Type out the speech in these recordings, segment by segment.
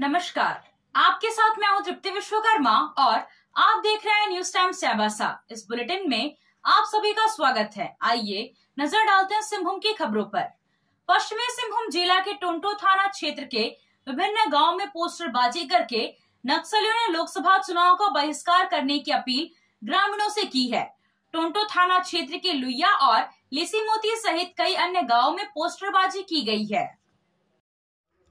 नमस्कार, आपके साथ मैं हूं तृप्ति विश्वकर्मा और आप देख रहे हैं न्यूज टाइम्स चाईबासा। इस बुलेटिन में आप सभी का स्वागत है। आइए नजर डालते हैं सिंहभूम की खबरों पर। पश्चिमी सिंहभूम जिला के टोंटो थाना क्षेत्र के विभिन्न गांवों में पोस्टरबाजी करके नक्सलियों ने लोकसभा चुनाव का बहिष्कार करने की अपील ग्रामीणों से की है। टोंटो थाना क्षेत्र के लुइया और लिसीमोती सहित कई अन्य गाँवों में पोस्टरबाजी की गई है।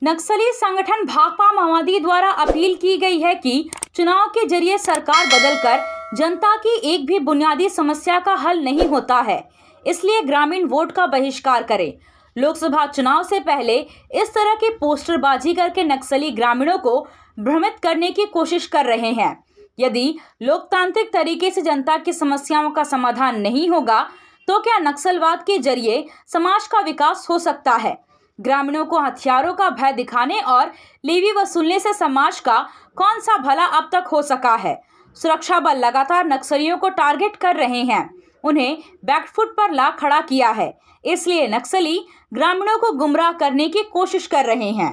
नक्सली संगठन भाकपा माओवादी द्वारा अपील की गई है कि चुनाव के जरिए सरकार बदलकर जनता की एक भी बुनियादी समस्या का हल नहीं होता है, इसलिए ग्रामीण वोट का बहिष्कार करें। लोकसभा चुनाव से पहले इस तरह की पोस्टरबाजी करके नक्सली ग्रामीणों को भ्रमित करने की कोशिश कर रहे हैं। यदि लोकतांत्रिक तरीके से जनता की समस्याओं का समाधान नहीं होगा तो क्या नक्सलवाद के जरिए समाज का विकास हो सकता है? ग्रामीणों को हथियारों का भय दिखाने और लेवी वसूलने से समाज का कौन सा भला अब तक हो सका है? सुरक्षा बल लगातार नक्सलियों को टारगेट कर रहे हैं, उन्हें बैकफुट पर ला खड़ा किया है, इसलिए नक्सली ग्रामीणों को गुमराह करने की कोशिश कर रहे हैं।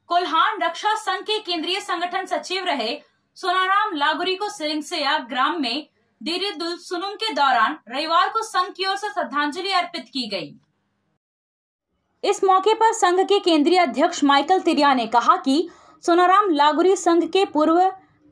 कोल्हान रक्षा संघ के केंद्रीय संगठन सचिव रहे सोनाराम लागुरी को सिरिंगसेया ग्राम में दीरी-दुल सुनुम के दौरान रविवार को संघ की ओर से श्रद्धांजलि अर्पित की गई। इस मौके पर संघ के केंद्रीय अध्यक्ष माइकल तिरिया ने कहा कि सोनाराम लागुरी संघ के पूर्व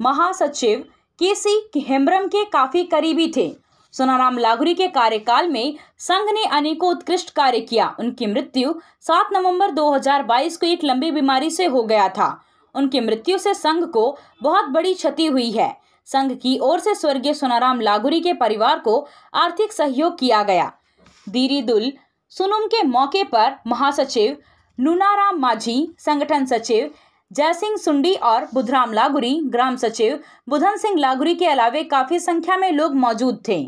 महासचिव केसी हेम्ब्रम के काफी करीबी थे। सोनाराम लागुरी के कार्यकाल में संघ ने अनेकों उत्कृष्ट कार्य किया। उनकी मृत्यु 7 नवंबर 2022 को एक लंबी बीमारी से हो गया था। उनकी मृत्यु से संघ को बहुत बड़ी क्षति हुई है। संघ की ओर से स्वर्गीय सोनाराम लागुरी के परिवार को आर्थिक सहयोग किया गया। दीरी-दुल सुनुम के मौके पर महासचिव नूनाराम माझी, संगठन सचिव जयसिंह सुंडी और बुधराम लागुरी, ग्राम सचिव बुधन सिंह लागुरी के अलावे काफी संख्या में लोग मौजूद थे।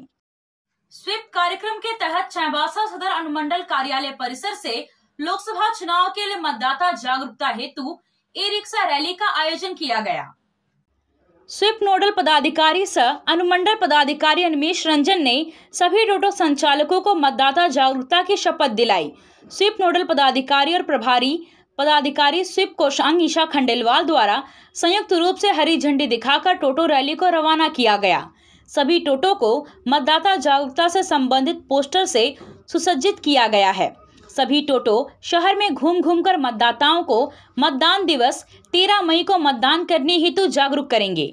स्वीप कार्यक्रम के तहत चाईबासा सदर अनुमंडल कार्यालय परिसर से लोकसभा चुनाव के लिए मतदाता जागरूकता हेतु ई-रिक्शा रैली का आयोजन किया गया। स्वीप नोडल पदाधिकारी सह अनुमंडल पदाधिकारी अनिमेश रंजन ने सभी टोटो संचालकों को मतदाता जागरूकता की शपथ दिलाई। स्वीप नोडल पदाधिकारी और प्रभारी पदाधिकारी स्वीप कोषांग ईशा खंडेलवाल द्वारा संयुक्त रूप से हरी झंडी दिखाकर टोटो रैली को रवाना किया गया। सभी टोटो को मतदाता जागरूकता से संबंधित पोस्टर से सुसज्जित किया गया है। सभी टोटो शहर में घूम घूमकर मतदाताओं को मतदान दिवस 13 मई को मतदान करने हेतु जागरूक करेंगे।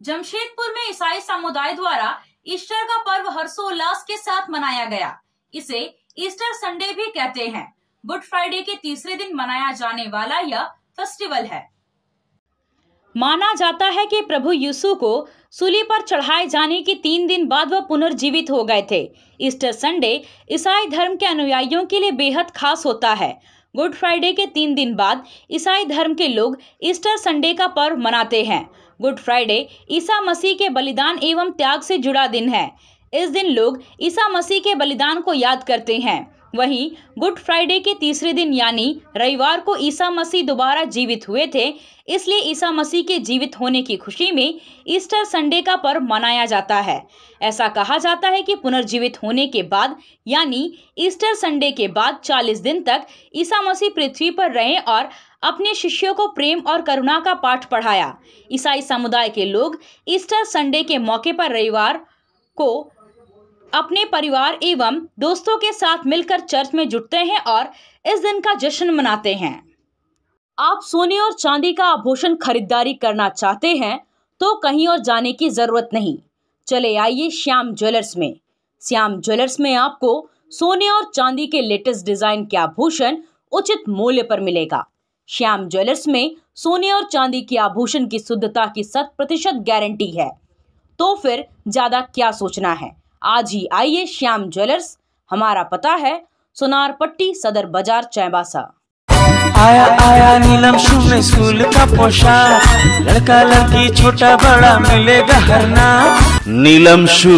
जमशेदपुर में ईसाई समुदाय द्वारा ईस्टर का पर्व हर्षोल्लास के साथ मनाया गया। इसे ईस्टर संडे भी कहते हैं। गुड फ्राइडे के तीसरे दिन मनाया जाने वाला यह फेस्टिवल है। माना जाता है कि प्रभु यीशु को सूली पर चढ़ाए जाने के 3 दिन बाद वह पुनर्जीवित हो गए थे। ईस्टर संडे ईसाई धर्म के अनुयायियों के लिए बेहद खास होता है। गुड फ्राइडे के 3 दिन बाद ईसाई धर्म के लोग ईस्टर संडे का पर्व मनाते हैं। गुड फ्राइडे ईसा मसीह के बलिदान एवं त्याग से जुड़ा दिन है। इस दिन लोग ईसा मसीह के बलिदान को याद करते हैं। वहीं गुड फ्राइडे के तीसरे दिन यानी रविवार को ईसा मसीह दोबारा जीवित हुए थे, इसलिए ईसा मसीह के जीवित होने की खुशी में ईस्टर संडे का पर्व मनाया जाता है। ऐसा कहा जाता है कि पुनर्जीवित होने के बाद यानी ईस्टर संडे के बाद 40 दिन तक ईसा मसीह पृथ्वी पर रहे और अपने शिष्यों को प्रेम और करुणा का पाठ पढ़ाया। ईसाई समुदाय के लोग ईस्टर संडे के मौके पर रविवार को अपने परिवार एवं दोस्तों के साथ मिलकर चर्च में जुटते हैं और इस दिन का जश्न मनाते हैं। आप सोने और चांदी का आभूषण खरीदारी करना चाहते हैं तो कहीं और जाने की जरूरत नहीं। चले आइए श्याम ज्वेलर्स में। श्याम ज्वेलर्स में आपको सोने और चांदी के लेटेस्ट डिजाइन के आभूषण उचित मूल्य पर मिलेगा। श्याम ज्वेलर्स में सोने और चांदी के आभूषण की शुद्धता की 100% गारंटी है। तो फिर ज्यादा क्या सोचना है, आज ही आइए श्याम ज्वेलर्स। हमारा पता है सोनार पट्टी, सदर बाजार, चाईबासा। आया आया नीलम शू में स्कूल का पोशाक, लड़का लड़की छोटा बड़ा मिलेगा हर नाम। नीलम शू,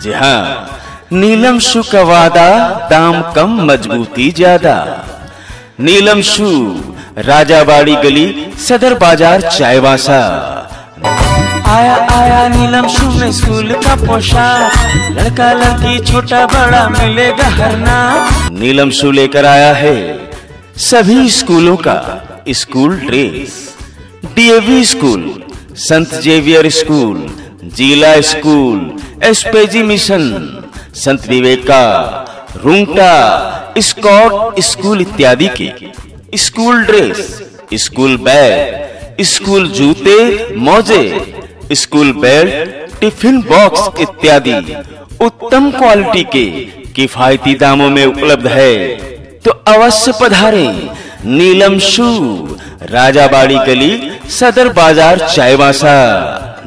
जी हाँ, नीलम शू का वादा, दाम कम मजबूती ज्यादा। नीलम शू, राजाबाड़ी गली, सदर बाजार, चाईबासा। आया आया नीलम शू में स्कूल का पोशाक, लड़का लड़की छोटा बड़ा मिलेगा हर नाम। नीलम शू लेकर आया है सभी स्कूलों का स्कूल ड्रेस। डीएवी स्कूल, संत जेवियर स्कूल, जिला स्कूल, एसपीजी मिशन, संत विवेका, रुंगटा, स्कॉट स्कूल इत्यादि के school dress, school bag, school जूते, मोजे, स्कूल बेल्ट, टिफिन बॉक्स इत्यादि उत्तम क्वालिटी के किफायती दामों में उपलब्ध है। तो अवश्य पधारें नीलम शू, राजाबाड़ी गली, सदर बाजार, चाईबासा।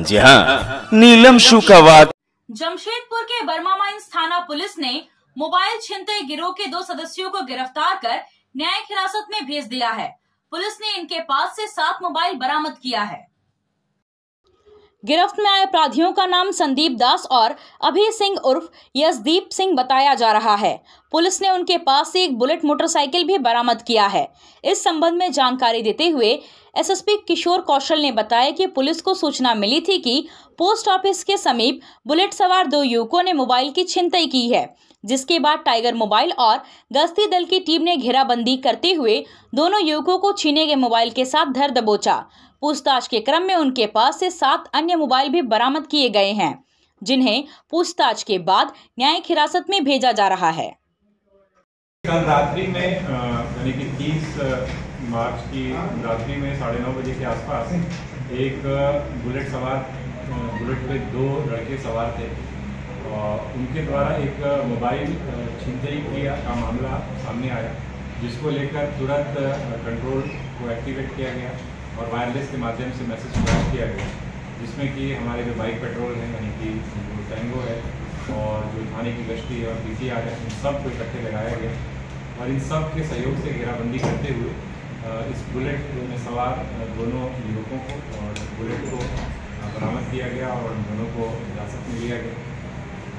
जी हाँ, नीलम शू का वाद। जमशेदपुर के बर्मा माइंस थाना पुलिस ने मोबाइल छिनतई गिरोह के 2 सदस्यों को गिरफ्तार कर न्यायिक हिरासत में भेज दिया है। पुलिस ने इनके पास से 7 मोबाइल बरामद किया है। गिरफ्त में आए अपराधियों का नाम संदीप दास और अभय सिंह उर्फ यशदीप सिंह बताया जा रहा है। पुलिस ने उनके पास से एक बुलेट मोटरसाइकिल भी बरामद किया है। इस संबंध में जानकारी देते हुए एसएसपी किशोर कौशल ने बताया कि पुलिस को सूचना मिली थी कि पोस्ट ऑफिस के समीप बुलेट सवार 2 युवकों ने मोबाइल की छिनतई की है, जिसके बाद टाइगर मोबाइल और गश्ती दल की टीम ने घेराबंदी करते हुए दोनों युवकों को छीने गए मोबाइल के साथ धर दबोचा। पूछताछ के क्रम में उनके पास से 7 अन्य मोबाइल भी बरामद किए गए हैं, जिन्हें पूछताछ के बाद न्यायिक हिरासत में भेजा जा रहा है। कल रात्रि में यानी कि 30 मार्च की रात्रि में 9:30 बजे के आसपास एक बुलेट पे 2 लड़के सवार थे और उनके द्वारा एक मोबाइल छिनतई का मामला सामने आया, जिसको लेकर तुरंत कंट्रोल को एक्टिवेट किया गया और वायरलेस के माध्यम से मैसेज पास किया गया, जिसमें कि हमारे जो बाइक पेट्रोल है यानी कि जो टैंगो है और जो थाने की गश्ती है और पीसीआर है, इन सब को इकट्ठे लगाया गया और इन सब के सहयोग से घेराबंदी करते हुए इस बुलेट में सवार दोनों युवकों को और बुलेट को बरामद किया गया और उन दोनों को हिरासत में लिया गया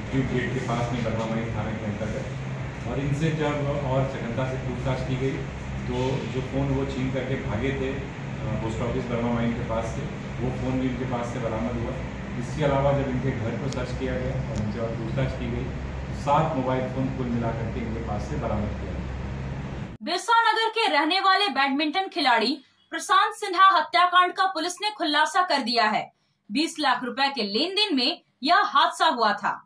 ट्यूब गेट के पास में बर्मा माइंस थाने के अंतर्गत। और इनसे जब और सघनता से पूछताछ की गई तो जो फ़ोन वो छीन करके भागे थे पोस्ट ऑफिस बर्मा माइंस के पास से, वो फ़ोन भी इनके पास से बरामद हुआ। इसके अलावा जब इनके घर को सर्च किया गया और इनसे और पूछताछ की गई तो 7 मोबाइल फ़ोन कुल मिलाकर के इनके पास से बरामद किया गया। बिरसा नगर के रहने वाले बैडमिंटन खिलाड़ी प्रशांत सिन्हा हत्याकांड का पुलिस ने खुलासा कर दिया है। 20 लाख रुपए के लेन देन में यह हादसा हुआ था।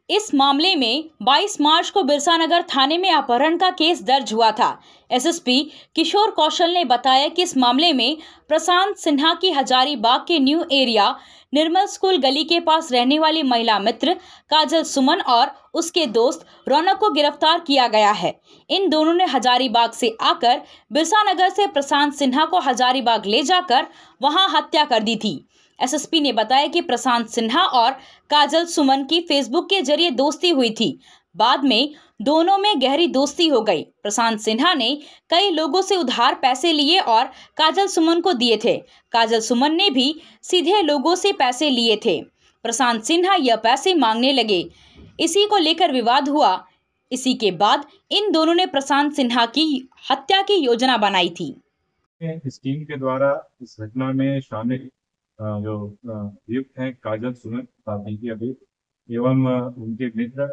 इस मामले में 22 मार्च को बिरसा नगर थाने में अपहरण का केस दर्ज हुआ था। एसएसपी किशोर कौशल ने बताया कि इस मामले में प्रशांत सिन्हा की हजारीबाग के न्यू एरिया निर्मल स्कूल गली के पास रहने वाली महिला मित्र काजल सुमन और उसके दोस्त रौनक को गिरफ्तार किया गया है। इन दोनों ने हजारीबाग से आकर बिरसा नगर से प्रशांत सिन्हा को हजारीबाग ले जाकर वहां हत्या कर दी थी। एसएसपी ने बताया कि प्रशांत सिन्हा और काजल सुमन की फेसबुक के जरिए दोस्ती हुई थी। बाद में दोनों में गहरी दोस्ती हो गई। प्रशांत सिन्हा ने कई लोगों से उधार पैसे लिए और काजल सुमन को दिए थे। काजल सुमन ने भी सीधे लोगों से पैसे लिए थे। प्रशांत सिन्हा यह पैसे मांगने लगे, इसी को लेकर विवाद हुआ। इसी के बाद इन दोनों ने प्रशांत सिन्हा की हत्या की योजना बनाई थी। इस टीम के द्वारा इस घटना में शामिल जो अभियुक्त हैं काजल सुमन, प्राथमिकी अभियुक्त एवं उनके मित्र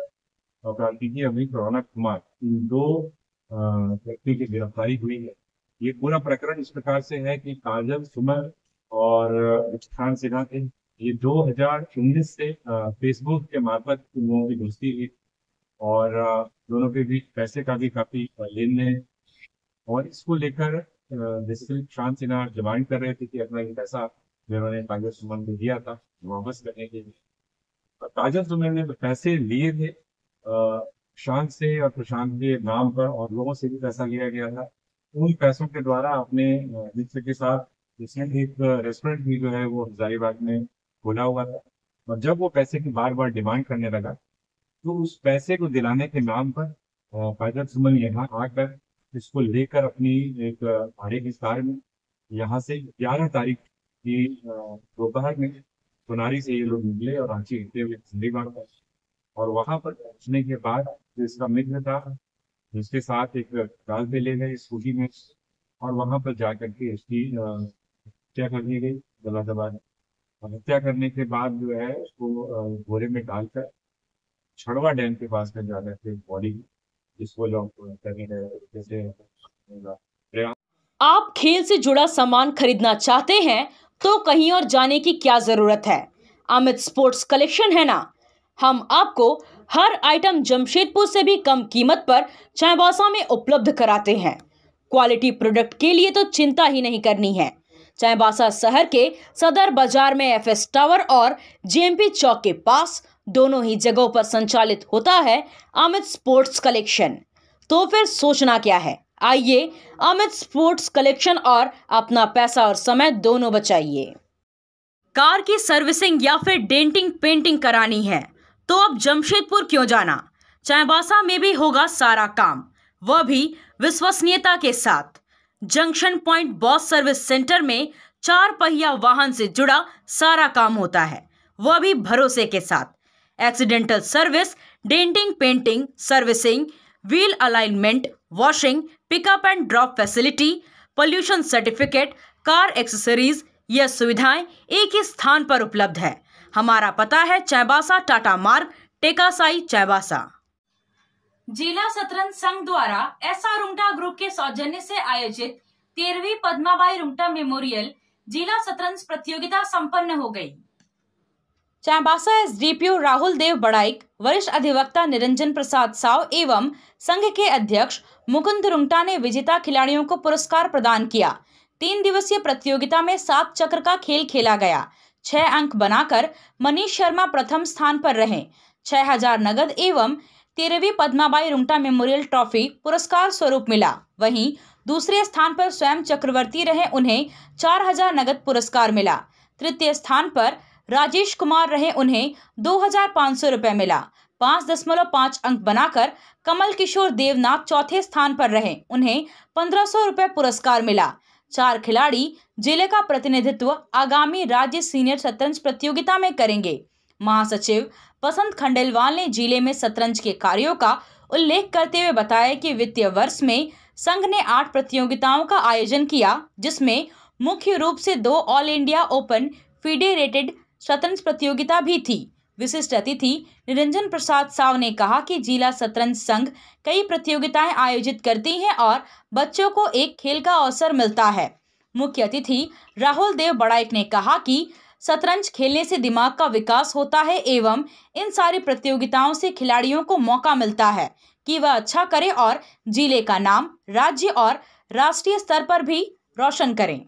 और प्राथमिकी अभियुक्त रौनक कुमार, इन 2 व्यक्ति की गिरफ्तारी हुई है। ये पूरा प्रकरण इस प्रकार से है कि काजल सुमन और प्रशांत सिन्हा थे, ये 2019 से फेसबुक के मार्फत उन लोगों की दोस्ती हुई और दोनों के बीच पैसे का भी काफी लेन देन, और इसको लेकर बेसिकली प्रशांत सिन्हा डिमांड कर रहे थे कि अपना ये पैसा जिन्होंने काजल सुमन को दिया था वापस करने के लिए। काजल सुमन ने पैसे लिए थे प्रशांत से और प्रशांत के नाम पर, और लोगों से भी पैसा लिया गया था। उन पैसों के द्वारा अपने मित्र के साथ जिसने एक रेस्टोरेंट भी जो है वो हजारीबाग में खोला हुआ था, और जब वो पैसे की बार बार डिमांड करने लगा तो उस पैसे को दिलाने के नाम पर काजल सुमन यहाँ आकर इसको लेकर अपनी एक भाड़े की कार में यहाँ से 11 तारीख कि दोपहर में सोनारी से ये लोग निकले और रांची हिलते हुए हजारीबाग पर, और वहां पर पहुंचने के बाद जो इसका मित्र था जिसके साथ एक कार पे ले गए स्कूटी में, और वहां पर जाकर के इसकी हत्या कर दी गई गला दबा। हत्या करने के बाद जो है उसको बोरे में डालकर छड़वा डैम के पास में जाकर के बॉडी जिसको लोग करने जैसे आप खेल से जुड़ा सामान खरीदना चाहते हैं तो कहीं और जाने की क्या जरूरत है। अमित स्पोर्ट्स कलेक्शन है ना। हम आपको हर आइटम जमशेदपुर से भी कम कीमत पर चाईबासा में उपलब्ध कराते हैं। क्वालिटी प्रोडक्ट के लिए तो चिंता ही नहीं करनी है। चाईबासा शहर के सदर बाजार में एफएस टावर और जेएमपी चौक के पास दोनों ही जगहों पर संचालित होता है अमित स्पोर्ट्स कलेक्शन। तो फिर सोचना क्या है, आइए अमित स्पोर्ट्स कलेक्शन और अपना पैसा और समय दोनों बचाइए। कार की सर्विसिंग या फिर डेंटिंग पेंटिंग करानी है तो अब जमशेदपुर क्यों जाना। चाईबासा में भी होगा सारा काम, वह भी विश्वसनीयता के साथ। Junction point boss service centre में 4 पहिया वाहन से जुड़ा सारा काम होता है, वह भी भरोसे के साथ। Accidental service, denting painting, servicing, wheel alignment, washing, pickup and drop facility, pollution certificate, car accessories, यह सुविधाएं एक ही स्थान पर उपलब्ध है। हमारा पता है चाईबासा टाटा मार्ग, टेकासाई, चाईबासा। जिला शतरंज संघ द्वारा एसआर रुंगटा ग्रुप के सौजन्य से आयोजित 13वीं पद्माबाई रुंगटा मेमोरियल जिला शतरंज प्रतियोगिता संपन्न हो गई। चाईबासा एसडीपीओ राहुल देव बड़ाइक, वरिष्ठ अधिवक्ता निरंजन प्रसाद साव एवं संघ के अध्यक्ष मुकुंद रुंगटा ने विजेता खिलाड़ियों को पुरस्कार प्रदान किया। 3 दिवसीय प्रतियोगिता में 7 चक्र का खेल खेला गया। 6 अंक बनाकर मनीष शर्मा प्रथम स्थान पर रहे। 6000 नगद एवं 13वीं पद्माबाई रुंगटा मेमोरियल ट्रॉफी पुरस्कार स्वरूप मिला। वहीं दूसरे स्थान पर स्वयं चक्रवर्ती रहे, उन्हें 4000 नगद पुरस्कार मिला। तृतीय स्थान पर राजेश कुमार रहे, उन्हें 2500 रुपए मिला। 5.5 अंक बनाकर कमल किशोर देवनाथ चौथे स्थान पर रहे, उन्हें 1500 रुपए पुरस्कार मिला। 4 खिलाड़ी जिले का प्रतिनिधित्व आगामी राज्य सीनियर शतरंज प्रतियोगिता में करेंगे। महासचिव बसंत खंडेलवाल ने जिले में शतरंज के कार्यों का उल्लेख करते हुए बताया कि वित्तीय वर्ष में संघ ने 8 प्रतियोगिताओं का आयोजन किया, जिसमें मुख्य रूप से 2 ऑल इंडिया ओपन फेडरेटेड शतरंज प्रतियोगिता भी थी। विशिष्ट अतिथि निरंजन प्रसाद साव ने कहा कि जिला शतरंज संघ कई प्रतियोगिताएं आयोजित करती हैं और बच्चों को एक खेल का अवसर मिलता है। मुख्य अतिथि राहुल देव बड़ाइक ने कहा कि शतरंज खेलने से दिमाग का विकास होता है एवं इन सारी प्रतियोगिताओं से खिलाड़ियों को मौका मिलता है कि वह अच्छा करे और जिले का नाम राज्य और राष्ट्रीय स्तर पर भी रोशन करें।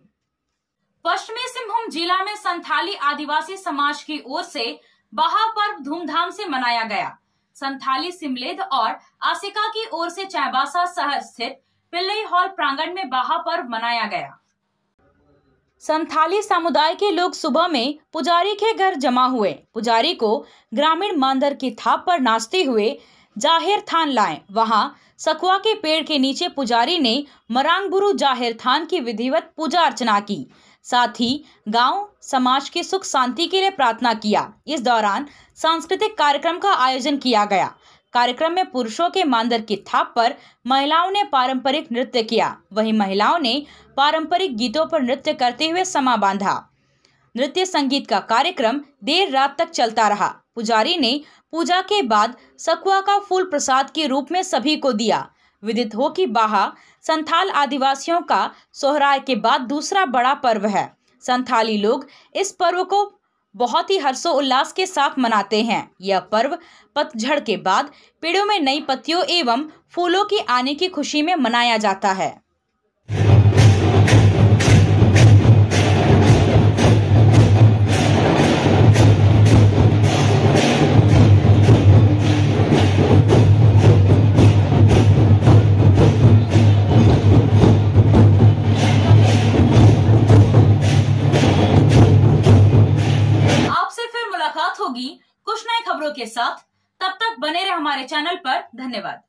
पश्चिमी सिंहभूम जिला में संथाली आदिवासी समाज की ओर से बाहा पर्व धूमधाम से मनाया गया। संथाली सिमलेद और आसिका की ओर से चाईबासा शहर स्थित पिल्लई हॉल प्रांगण में बाहा पर्व मनाया गया। संथाली समुदाय के लोग सुबह में पुजारी के घर जमा हुए। पुजारी को ग्रामीण मांदर की थाप पर नाचते हुए जाहिर थान लाए। वहां सकुआ के पेड़ के नीचे पुजारी ने मरांगबुरु जाहिर थान की विधिवत पूजा अर्चना की। साथ ही गांव समाज की सुख शांति के लिए प्रार्थना किया। इस दौरान सांस्कृतिक कार्यक्रम का आयोजन किया गया। कार्यक्रम में पुरुषों के मांदर की थाप पर महिलाओं ने पारंपरिक नृत्य किया। वहीं महिलाओं ने पारंपरिक गीतों पर नृत्य करते हुए समा बांधा। नृत्य संगीत का कार्यक्रम देर रात तक चलता रहा। पुजारी ने पूजा के बाद सकुआ का फूल प्रसाद के रूप में सभी को दिया। विदित हो कि बाहा संथाल आदिवासियों का सोहराय के बाद दूसरा बड़ा पर्व है। संथाली लोग इस पर्व को बहुत ही हर्षोल्लास के साथ मनाते हैं। यह पर्व पतझड़ के बाद पेड़ों में नई पत्तियों एवं फूलों की आने की खुशी में मनाया जाता है। होगी कुछ नई खबरों के साथ। तब तक बने रहे हमारे चैनल पर। धन्यवाद।